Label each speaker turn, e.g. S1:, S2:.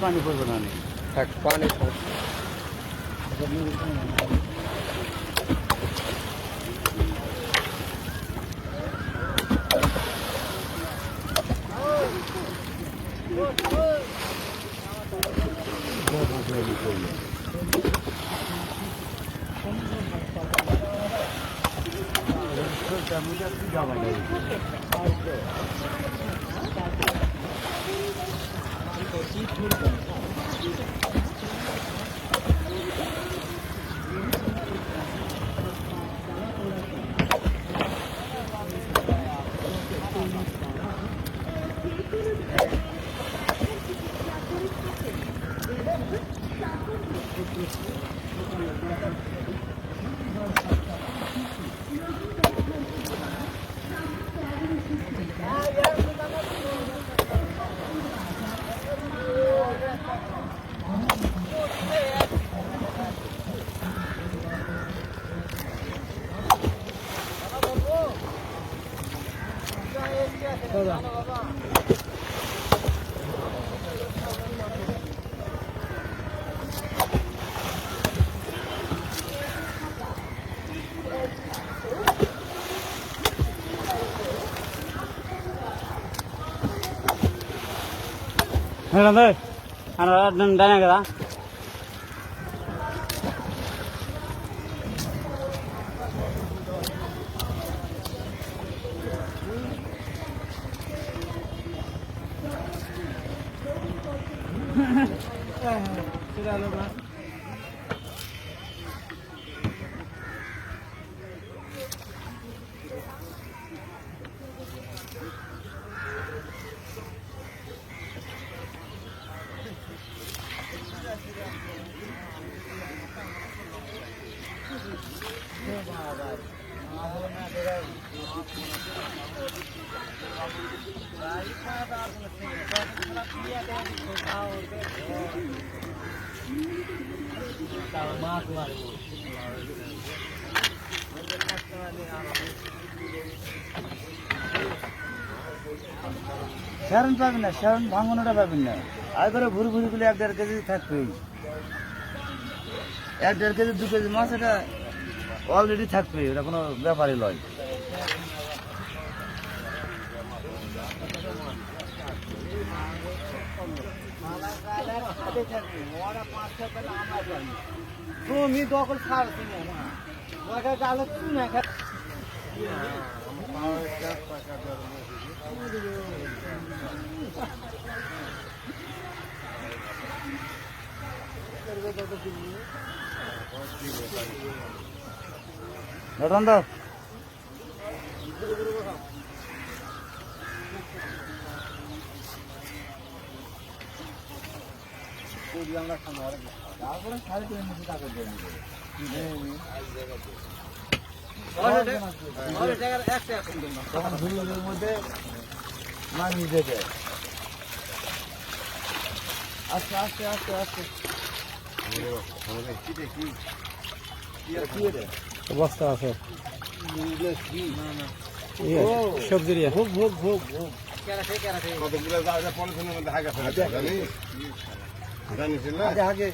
S1: पानी पड़বে না থাক পানি ডানে కదా শারণ পাবেন না, শারণ ভাঙানোটা পাবেন না। আর করে ভুরি ভুরি গুলো 1-1.5 কেজি থাকবেই, 1-1.5 কেজি 2 কেজি মাছ এটা অলরেডি থাকবে, এটা কোনো ব্যাপারই নয়। তুমি দখল ছাড়ছি না গালে তুমি না রতন দাও তারপরে 3.5 মতো টাকা দিয়ে মধ্যে মানিয়ে দেবে। আস্তে আস্তে আস্তে আস্তে বস্তা আছে সবজি ভোগ ভোগ ভোগ ভোগ কতগুলো পলিথিনের মধ্যে হাগা ফেলা জানিস না আগে